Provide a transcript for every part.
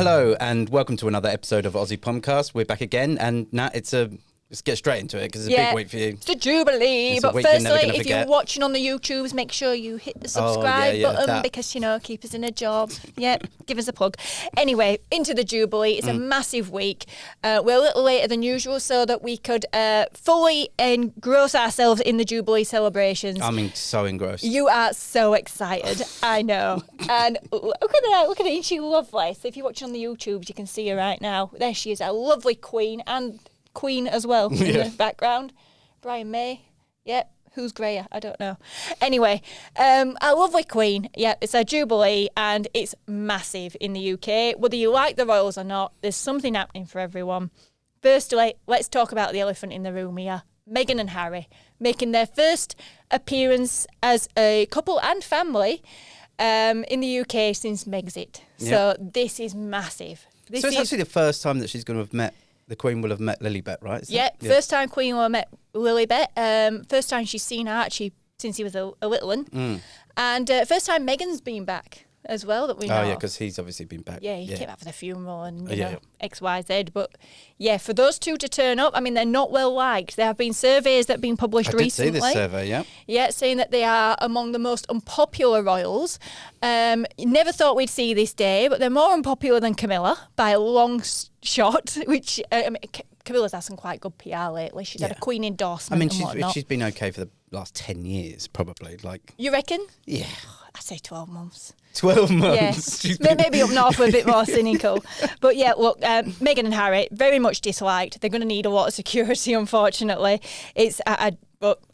Hello and welcome to another episode of Aussie Pomcast. We're back again, and Nat, let's get straight into it because it's a big week for you. It's the Jubilee. It's but firstly, if you're watching on the YouTubes, make sure you hit the subscribe button because, keep us in a job. Give us a plug. Anyway, into the Jubilee. It's a massive week. We're a little later than usual so that we could fully engross ourselves in the Jubilee celebrations. So engrossed. You are so excited. I know. And look at that. Look at it. She's lovely. So if you're watching on the YouTubes, you can see her right now. There she is, a lovely queen and Queen as well in the background. Brian May. Yep. Who's greyer? I don't know. Anyway, a lovely Queen. Yeah, it's a Jubilee and it's massive in the UK. Whether you like the Royals or not, there's something happening for everyone. Firstly, let's talk about the elephant in the room here. Meghan and Harry making their first appearance as a couple and family in the UK since Megxit. So this is massive. It's actually the first time that she's going to have met. The Queen will have met Lilibet, right? First time Queen will have met Lilibet. First time she's seen her actually since he was a little one. And first time Meghan's been back as well that we know. Oh, yeah, because he's obviously been back. Yeah, he came back for the funeral and X, Y, Z. But yeah, for those two to turn up, they're not well liked. There have been surveys that have been published recently. I did see this survey, yeah. Yeah, saying that they are among the most unpopular royals. Never thought we'd see this day, but they're more unpopular than Camilla by a long shot, which Camilla's had some quite good PR lately. She's had a Queen endorsement and whatnot. She's been okay for the last 10 years, probably. You reckon? Yeah. I'd say 12 months. 12 months? Yeah. Maybe up north we're a bit more cynical. But yeah, look, Meghan and Harry, very much disliked. They're going to need a lot of security, unfortunately. It's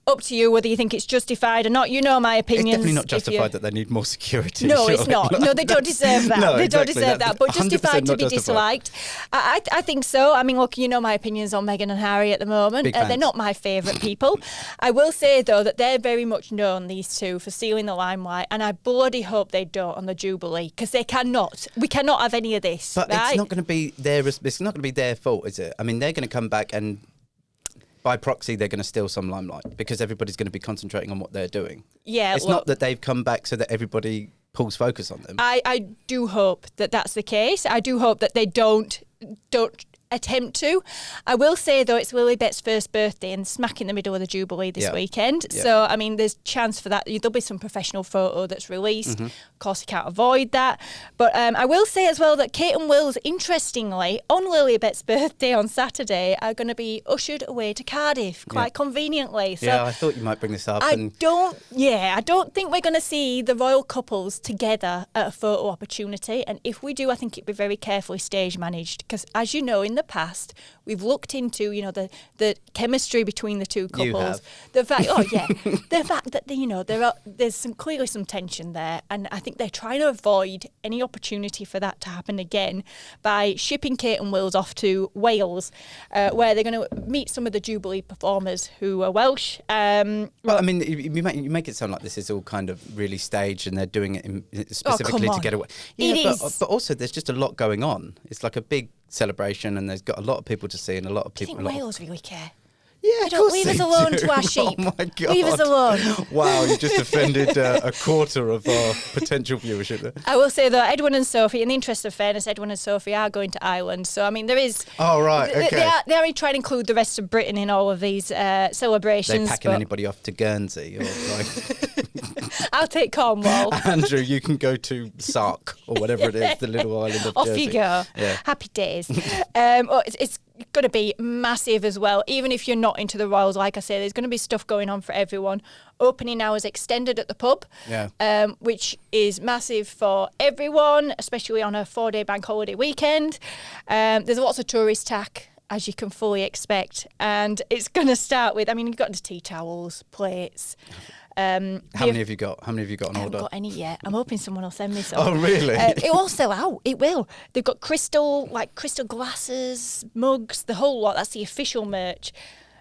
up to you whether you think it's justified or not. You know my opinions. It's definitely not justified that they need more security. No, it's not. No, they don't deserve that. No, they exactly. don't deserve that. But justified to be disliked. I think so. Look, you know my opinions on Meghan and Harry at the moment. They're not my favourite people. I will say, though, that they're very much known, these two, for stealing the limelight. And I bloody hope they don't on the Jubilee, because they cannot. We cannot have any of this. But right? It's not going to be their fault, is it? They're going to come back and by proxy, they're going to steal some limelight because everybody's going to be concentrating on what they're doing. Yeah, it's not that they've come back so that everybody pulls focus on them. I do hope that that's the case. I do hope that they don't attempt to. I will say, though, it's Lilibet's first birthday and smack in the middle of the Jubilee this weekend. Yeah. So, there's chance for that. There'll be some professional photo that's released. Of course, you can't avoid that. But I will say as well that Kate and Wills, interestingly, on Lilibet's birthday on Saturday, are going to be ushered away to Cardiff, quite conveniently. So I thought you might bring this up. I don't think we're going to see the royal couples together at a photo opportunity. And if we do, I think it'd be very carefully stage managed. Because, as you know, in the past, we've looked into, the chemistry between the two couples. You have. The fact that there's clearly some tension there, and I think they're trying to avoid any opportunity for that to happen again by shipping Kate and Wills off to Wales, where they're going to meet some of the Jubilee performers who are Welsh. You make it sound like this is all kind of really staged, and they're doing it specifically to get away. Yeah, but also there's just a lot going on. It's like a big celebration, and there's got a lot of people to see and a lot of people. Do you think Wales really care? Yeah, don't leave us alone to our sheep. Oh my God. Leave us alone. Wow, you just offended a quarter of our potential viewership there. I will say, though, Edwin and Sophie, in the interest of fairness, Edwin and Sophie are going to Ireland. So, there is... Oh, right, okay. They are trying to include the rest of Britain in all of these celebrations. They're packing anybody off to Guernsey or I'll take Cornwall. Andrew, you can go to Sark or whatever it is, the little island of Off Jersey. You go. Yeah. Happy days. It's going to be massive as well. Even if you're not into the Royals, like I say, there's going to be stuff going on for everyone. Opening hours extended at the pub, which is massive for everyone, especially on a 4-day bank holiday weekend. There's lots of tourist tack, as you can fully expect. And it's going to start with, you've got the tea towels, plates. How many have you got? How many have you got on order? I haven't got any yet. I'm hoping someone will send me some. Oh, really? It will sell out. It will. They've got crystal glasses, mugs, the whole lot. That's the official merch.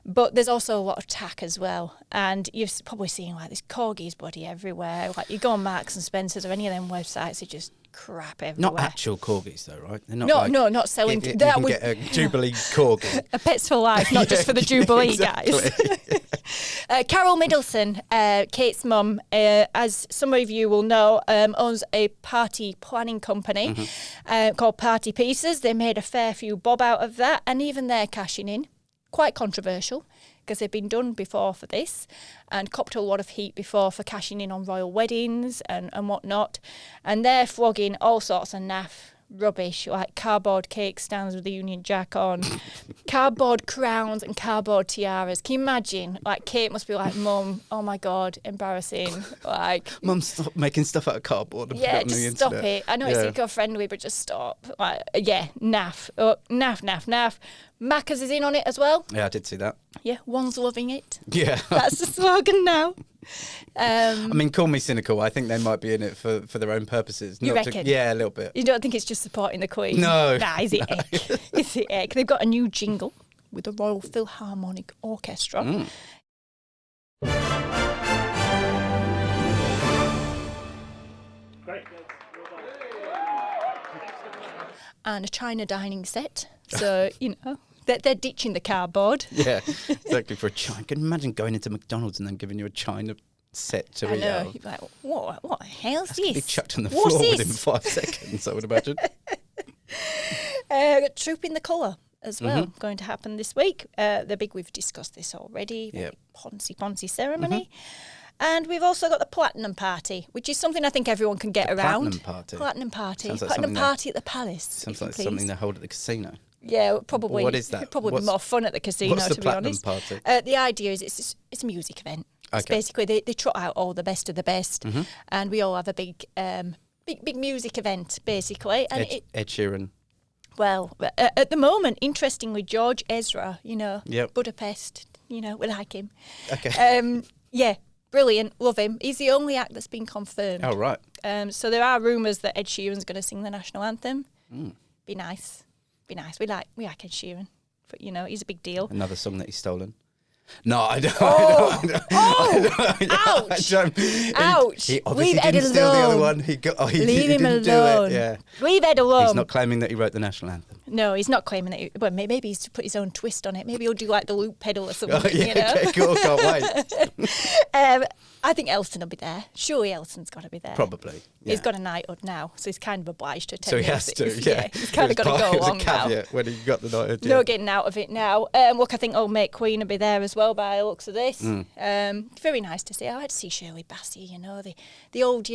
But there's also a lot of tack as well. And you've probably seen this corgis body everywhere. You go on Marks and Spencer's or any of them websites, they just crap everywhere. Not actual corgis, though, right? They're not not selling. You can get a Jubilee corgi. A Pets for Life, not just for the Jubilee guys. Carol Middleton, Kate's mum, as some of you will know, owns a party planning company called Party Pieces. They made a fair few bob out of that, and even they're cashing in. Quite controversial, because they've been done before for this and copped a lot of heat before for cashing in on royal weddings and whatnot. And they're flogging all sorts of naff rubbish, like cardboard cake stands with the Union Jack on, cardboard crowns and cardboard tiaras. Can you imagine? Like, Kate must be like, Mum, oh my God, embarrassing. Like, Mum, stop making stuff out of cardboard and put it on the just stop internet. it. I know it's eco-friendly, but just stop. Like, naff. Oh, naff. Macca's is in on it as well. Yeah, I did see that. Yeah, one's loving it. Yeah. That's the slogan now. I mean, call me cynical. I think they might be in it for their own purposes. You reckon? Yeah, a little bit. You don't think it's just supporting the Queen? No. Nah, is it egg? Is it egg? They've got a new jingle with the Royal Philharmonic Orchestra. Great. And a China dining set. So, they're ditching the cardboard. Yeah, exactly, for a China. Can you imagine going into McDonald's and then giving you a China set to eat out of? You're like, what the hell's That's gonna this? be chucked on the What's floor this? within 5 seconds, I would imagine. Troop in the colour as well, going to happen this week. We've discussed this already. Yep. Poncy ceremony. And we've also got the Platinum Party, which is something I think everyone can get around. Platinum Party? Sounds like Platinum Party at the Palace. Sounds like something they hold at the casino. Yeah, probably. What is that? It'd probably be more fun at the casino, what's the to be Platinum honest. Party? The idea is it's a music event. Okay. It's basically, they trot out all the best of the best, and we all have a big music event, basically. And Ed Sheeran. Well, at the moment, interestingly, George Ezra, Yep. Budapest, we like him. Okay. Yeah, brilliant, love him. He's the only act that's been confirmed. Oh, right. So there are rumours that Ed Sheeran's going to sing the national anthem. Be nice. We like Ed Sheeran. But, he's a big deal. Another song that he's stolen. No, I don't. Ouch! Ouch! He obviously Leave Ed didn't steal the other alone. one. Leave him didn't alone. do it. Yeah. Leave Ed alone. He's not claiming that he wrote the national anthem. No, he's not claiming that. Well, maybe he's put his own twist on it. Maybe he'll do like the loop pedal or something. Oh, yeah, okay, cool. Can't wait. I think Elton will be there. Surely Elton's got to be there. Probably. Yeah. He's got a knighthood now, so he's kind of obliged to attend. So he has to. Yeah. He's kind of got to go along now. It was a caveat when he got the knighthood. No getting out of it now. Look, I think old mate Queen will be there as well by the looks of this. Very nice to see. I had to see Shirley Bassey, the old,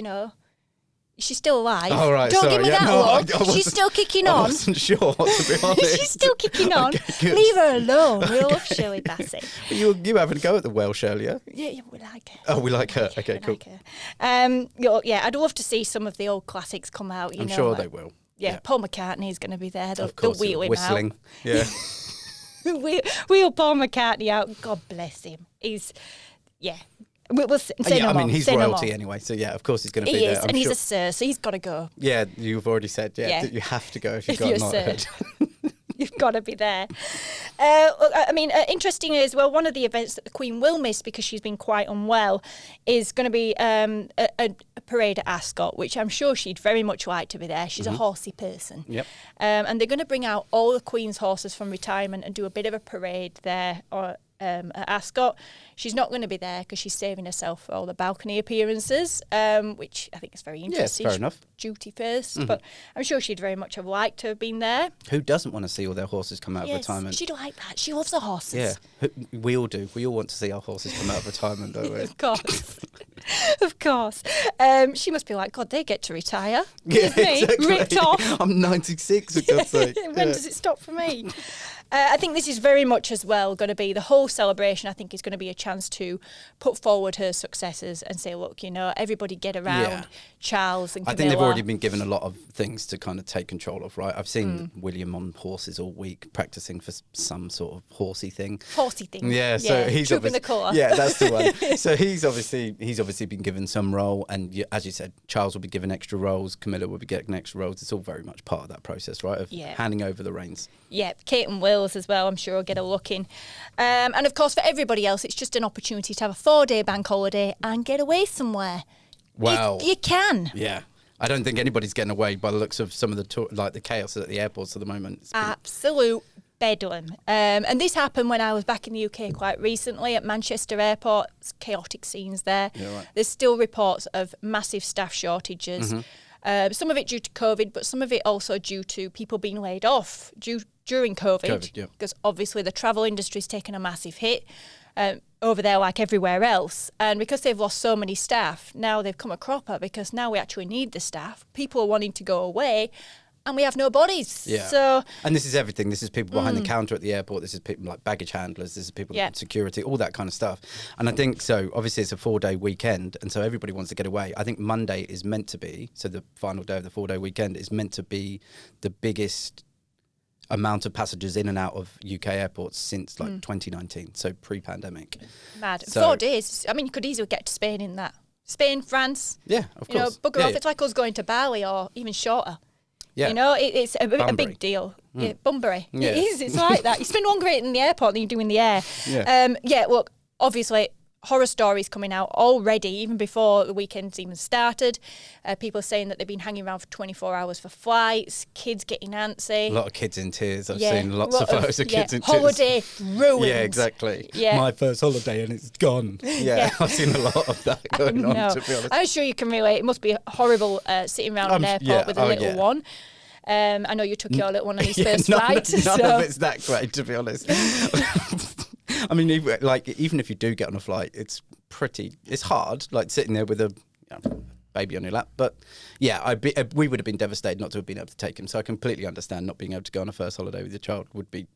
she's still alive. Oh, right, Don't sorry. give me that look. She's still kicking on. I wasn't sure, to be honest. She's still kicking on. Okay, Leave her alone. We love Shirley Bassey. You having a go at the Welsh earlier? Yeah, we like her. Oh, we like her. Yeah, Okay, we cool. like her. I'd love to see some of the old classics come out. I'm sure they will. Yeah, Paul McCartney's going to be there. They'll Of course, wheel him whistling. Yeah. out. Wheel Paul McCartney out. God bless him. He's, we'll say no more. He's say no royalty more. anyway, so yeah, of course he's going to be He there. is, I'm and he's sure. a sir, so he's got to go. Yeah, you've already said, that you have to go if you've got you're a knighthood. You've got to be there. Interesting as well, one of the events that the Queen will miss because she's been quite unwell is going to be a parade at Ascot, which I'm sure she'd very much like to be there. She's a horsey person. Yep. And they're going to bring out all the Queen's horses from retirement and do a bit of a parade there at Ascot. She's not going to be there because she's saving herself for all the balcony appearances, which I think is very interesting. fair enough. Duty first, but I'm sure she'd very much have liked to have been there. Who doesn't want to see all their horses come out of retirement? She'd like that. She loves the horses. Yeah, we all do. We all want to see our horses come out of retirement, don't we? Of course. Of course. She must be like, God, they get to retire. Yeah, Here's me, exactly. ripped off. I'm 96, for God's sake. When does it stop for me? I think this is very much as well going to be the whole celebration. I think is going to be a chance to put forward her successors and say, look, everybody get around Charles and Camilla. I think they've already been given a lot of things to kind of take control of, right? I've seen William on horses all week practicing for some sort of horsey thing. Horsey thing. Yeah, so he's Troop in the colour. Yeah, that's the one. So he's obviously been given some role, and as you said, Charles will be given extra roles. Camilla will be getting extra roles. It's all very much part of that process, right? Of handing over the reins. Yeah, Kate and Wills as well, I'm sure will get a look in. And of course, for everybody else, it's just an opportunity to have a 4-day bank holiday and get away somewhere. Wow. You can. Yeah. I don't think anybody's getting away by the looks of some of the chaos at the airports at the moment. Absolute bedlam. And this happened when I was back in the UK quite recently at Manchester Airport. It's chaotic scenes there. Yeah, right. There's still reports of massive staff shortages. Some of it due to COVID, but some of it also due to people being laid off during COVID. Because obviously the travel industry's taken a massive hit over there like everywhere else. And because they've lost so many staff, now they've come a cropper because now we actually need the staff. People are wanting to go away. And we have no bodies. Yeah. So, and this is everything. This is people behind the counter at the airport. This is people like baggage handlers. This is people in security, all that kind of stuff. And I think so. Obviously, it's a 4-day weekend, and so everybody wants to get away. I think Monday is meant to be, so the final day of the 4-day weekend is meant to be the biggest amount of passengers in and out of UK airports since 2019, so pre-pandemic. Mad. So, 4 days. I mean, you could easily get to Spain in that. Spain, France. Yeah, of course. Bugger off. It's like us going to Bali or even shorter. Yeah. It's a big deal. Yeah, Bunbury. Yeah. It is. It's like that. You spend longer in the airport than you do in the air. Yeah. Look, obviously, horror stories coming out already, even before the weekend's even started. People saying that they've been hanging around for 24 hours for flights, kids getting antsy. A lot of kids in tears. I've seen lots of photos of kids in tears. Holiday ruined. Yeah, exactly. Yeah. My first holiday and it's gone. Yeah, I've seen a lot of that going on, to be honest. I'm sure you can relate. It must be horrible sitting around an airport with a little one. I know you took your little one on his first flight. None of it's that great, to be honest. I mean, even if you do get on a flight, it's hard, like sitting there with a baby on your lap. But yeah, we would have been devastated not to have been able to take him. So I completely understand not being able to go on a first holiday with your child would be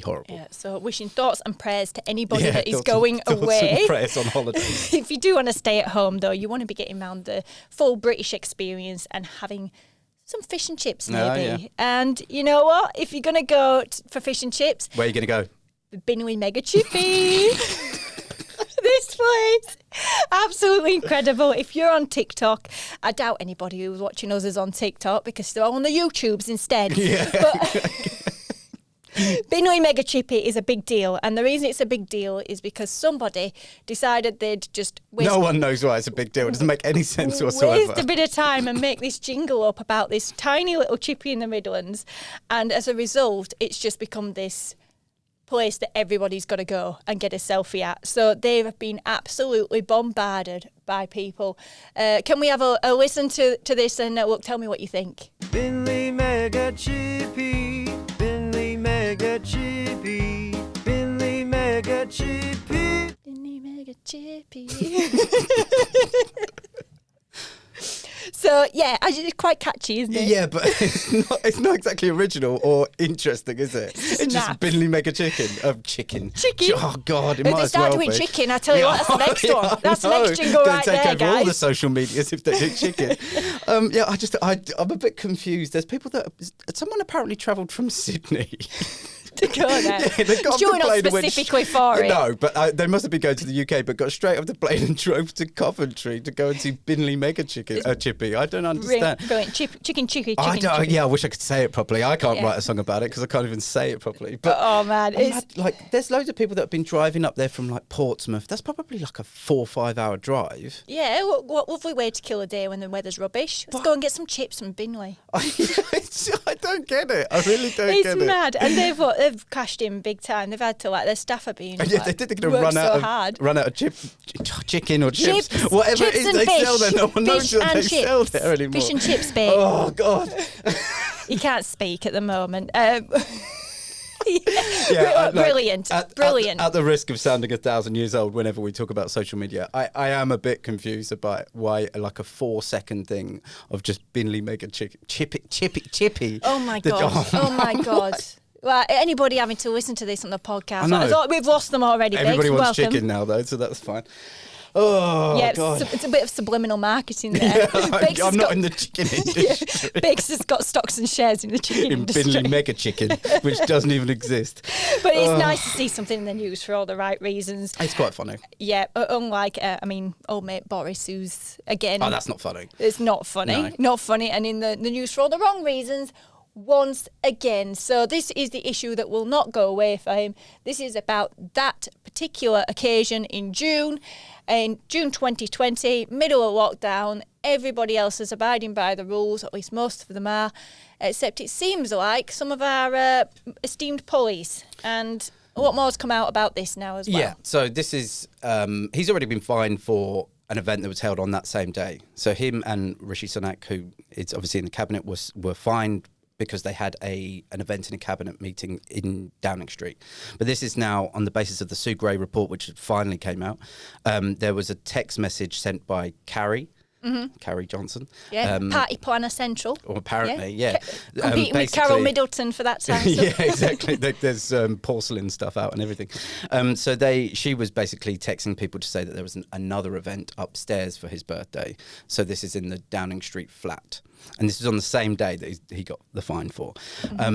horrible. Yeah. So wishing thoughts and prayers to anybody that is going away. Thoughts and prayers on holidays. If you do want to stay at home, though, you want to be getting around the full British experience and having some fish and chips, maybe. Yeah. And you know what? If you're going to go for fish and chips, where are you going to go? The Binley Mega Chippy. This place, absolutely incredible. If you're on TikTok, I doubt anybody who's watching us is on TikTok because they're on the YouTubes instead. Yeah. But Binley Mega Chippy is a big deal, and the reason it's a big deal is because somebody decided they'd just waste... No one knows why it's a big deal. It doesn't make any sense whatsoever. Waste a bit of time and make this jingle up about this tiny little chippy in the Midlands, and as a result, it's just become this place that everybody's got to go and get a selfie at. So they have been absolutely bombarded by people. Can we have a listen to this and look, tell me what you think. Binley Mega Chippy, Binley Mega Chippy, Binley Mega Chippy, Binley Mega Chippy. So yeah, it's quite catchy, isn't it? Yeah, but it's not exactly original or interesting, is it? It's just Binley Mega Chicken. Chicken. Oh God, it might as well be. They start doing chicken, I tell you what, that's the next one. That's the next jingle right there, guys. Take over all the social medias if they do chicken. I'm a bit confused. There's people someone apparently travelled from Sydney. To go there. Yeah, they got sure, not specifically for it. No, but they must have been going to the UK, but got straight off the plane and drove to Coventry to go and see Binley Mega Chippy. I don't understand. Brilliant. Chicken chippy. Yeah, I wish I could say it properly. I can't write a song about it because I can't even say it properly. But oh man, there's loads of people that have been driving up there from like Portsmouth. That's probably like a 4 or 5 hour drive. Yeah, what lovely way to kill a day when the weather's rubbish. Let's go and get some chips from Binley. I don't get it. I really don't get it. It's mad, and they've cashed in big time. They've had to their staff are being they did. They're going to run out of chicken or chips, whatever chips it is they fish. sell there. No one knows what they sell there anymore. Fish and chips, babe. Oh God. You can't speak at the moment. Brilliant. At the risk of sounding 1,000 years old whenever we talk about social media, I am a bit confused about why like a 4-second thing of just Binley Mega Chippy. Oh my God. Oh my God. Well, anybody having to listen to this on the podcast, I thought we've lost them already. Everybody wants welcome. chicken now, though, so that's fine. Oh, yeah, God. It's a bit of subliminal marketing there. Yeah, I'm not in the chicken industry. Yeah, Bakes has got stocks and shares in the chicken industry. Binley Mega Chicken, which doesn't even exist. But it's nice to see something in the news for all the right reasons. It's quite funny. Yeah, unlike, old mate Boris, who's, again... Oh, that's not funny. It's not funny. No. Not funny, and in the news for all the wrong reasons... once again. So this is the issue that will not go away for him. This is about that particular occasion in June 2020, middle of lockdown. everybody else is abiding by the rules, at least most of them are, except it seems like some of our esteemed pulleys. And a lot more's come out about this now as well. Yeah, so this is, he's already been fined for an event that was held on that same day. So him and Rishi Sunak, who is obviously in the cabinet, were fined because they had an event in a cabinet meeting in Downing Street. But this is now on the basis of the Sue Gray report, which finally came out. There was a text message sent by Carrie Johnson. Yeah, Party Planner Central. Or apparently, yeah. Competing with Carol Middleton for that title. Yeah, exactly. There's porcelain stuff out and everything. So she was basically texting people to say that there was another event upstairs for his birthday. So this is in the Downing Street flat. And this is on the same day that he got the fine for.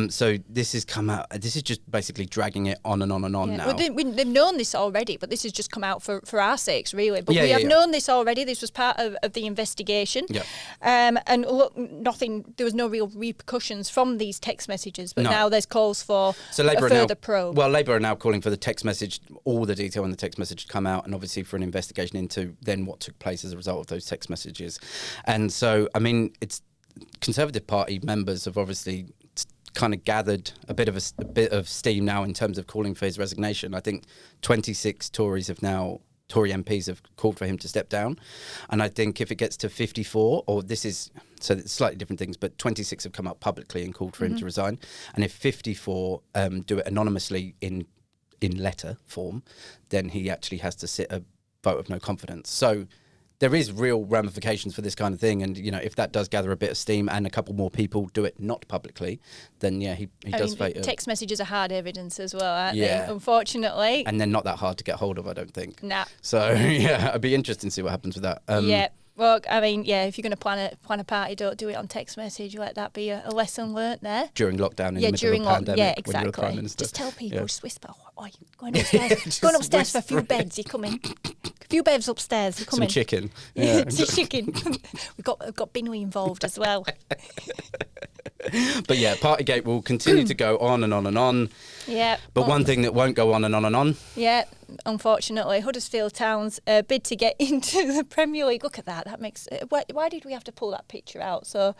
So this has come out. This is just basically dragging it on and on and on now. Well, they've known this already, but this has just come out for our sakes, really. But we have known this already. This was part of the investigation. Yeah. And look, there was no real repercussions from these text messages. But now there's calls for a further probe. Well, Labour are now calling for the text message, all the detail in the text message to come out, and obviously for an investigation into then what took place as a result of those text messages. And so, I mean, it's Conservative Party members have obviously kind of gathered a bit of steam now in terms of calling for his resignation. I think 26 Tory MPs have called for him to step down, and I think if it gets to 54, it's slightly different things, but 26 have come out publicly and called for him to resign, and if 54 do it anonymously in letter form, then he actually has to sit a vote of no confidence. So there is real ramifications for this kind of thing, and if that does gather a bit of steam and a couple more people do it not publicly, then he does face text messages are hard evidence as well, aren't they? Unfortunately, and they're not that hard to get hold of, I don't think. Nah. So it'd be interesting to see what happens with that. Yeah. Well, I mean, if you're going to plan a party, don't do it on text message. Let that be a lesson learnt there. During lockdown, in the middle of a pandemic, yeah, exactly. when you're the Prime Minister. Just tell people, just whisper, going upstairs, for a few beds, you're coming. A few beds upstairs, you're coming. Some chicken. Yeah, some chicken. We've got Binley involved as well. But yeah, Partygate will continue to go on and on and on. Yeah. But one thing that won't go on and on and on. Yeah, unfortunately, Huddersfield Town's bid to get into the Premier League. Look at that. That makes. Why did we have to pull that picture out? So,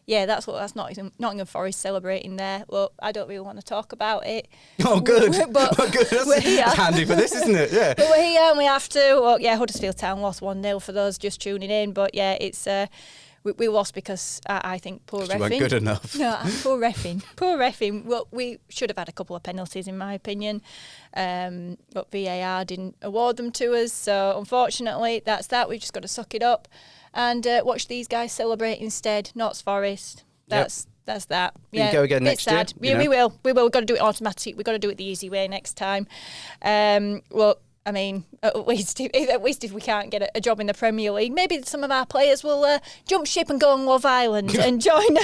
yeah, that's Nottingham Forest celebrating there. Well, I don't really want to talk about it. Oh, good. But good. That's handy for this, isn't it? Yeah. But we're here and we have to. Well, yeah, Huddersfield Town lost 1-0 for those just tuning in. But yeah, it's. We lost because I think poor refing. You weren't good enough. No, poor refing. Well, we should have had a couple of penalties, in my opinion, but VAR didn't award them to us. So unfortunately, that's that. We've just got to suck it up and watch these guys celebrate instead. Notts Forest. That's that. Yeah, you go again next year. Yeah, we will. We've got to do it automatic. We've got to do it the easy way next time. Well. I mean, at least if we can't get a job in the Premier League, maybe some of our players will jump ship and go on Love Island and join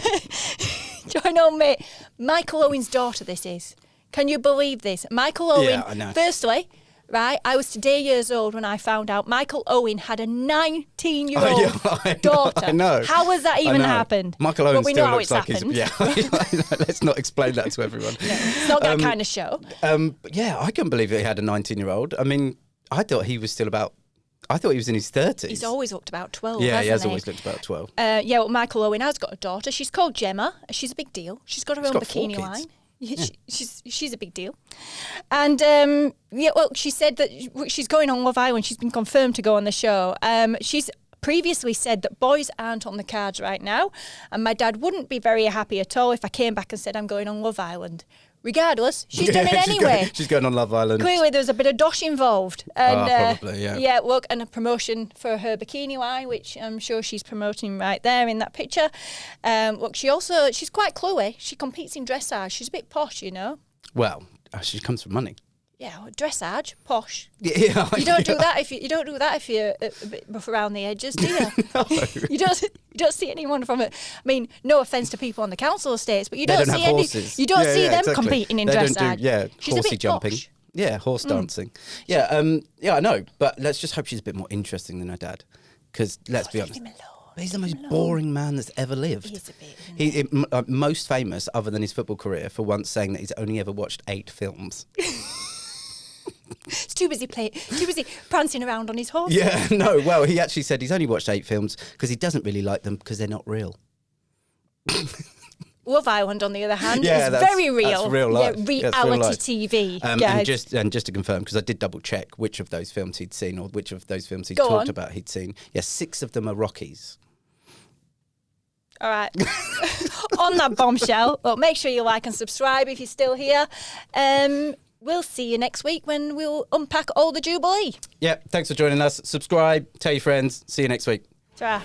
on mate. Michael Owen's daughter, this is. Can you believe this? Michael Owen, yeah, I know. Firstly, right, I was today years old when I found out Michael Owen had a 19-year-old daughter. I know. How has that even happened? Michael Owen still looks like happened. Let's not explain that to everyone. No, it's not that kind of show. Yeah, I couldn't believe that he had a 19-year-old. I mean, I thought he was in his 30s. He's always looked about 12, yeah, he has hasn't always looked about 12. Yeah, well, Michael Owen has got a daughter. She's called Gemma. She's a big deal. She's got her own bikini line. Yeah. She's a big deal. And, well, she said that she's going on Love Island. She's been confirmed to go on the show. She's previously said that boys aren't on the cards right now. And my dad wouldn't be very happy at all if I came back and said I'm going on Love Island. Regardless, she's done it anyway. She's going on Love Island. Clearly, there's a bit of dosh involved. And, probably, yeah. Yeah, look, and a promotion for her bikini line, which I'm sure she's promoting right there in that picture. Look, she's quite cluey. She competes in dressage. She's a bit posh, you know. Well, she comes from money. Yeah, well, dressage, posh. Yeah, you don't do that if you're a bit rough around the edges, do you? No. You don't see anyone from it. I mean, no offence to people on the council estates, but you don't see any. You don't see them exactly. competing in dressage. She's horsey jumping. Posh. Yeah, horse dancing. Yeah, I know, but let's just hope she's a bit more interesting than her dad. Because let's be honest. He's the most boring man that's ever lived. He's a bit. Most famous, other than his football career, for once saying that he's only ever watched 8 films. He's too busy prancing around on his horse. Yeah, no. Well, he actually said he's only watched 8 films because he doesn't really like them because they're not real. Love Island, on the other hand, is that's very real. That's real life. Yeah, reality TV. And just to confirm, because I did double check which of those films he'd seen or which of those films he talked about he'd seen. Yeah, 6 of them are Rockies. All right. On that bombshell, well, make sure you like and subscribe if you're still here. We'll see you next week when we'll unpack all the Jubilee. Yeah, thanks for joining us. Subscribe, tell your friends. See you next week. Ta-ra.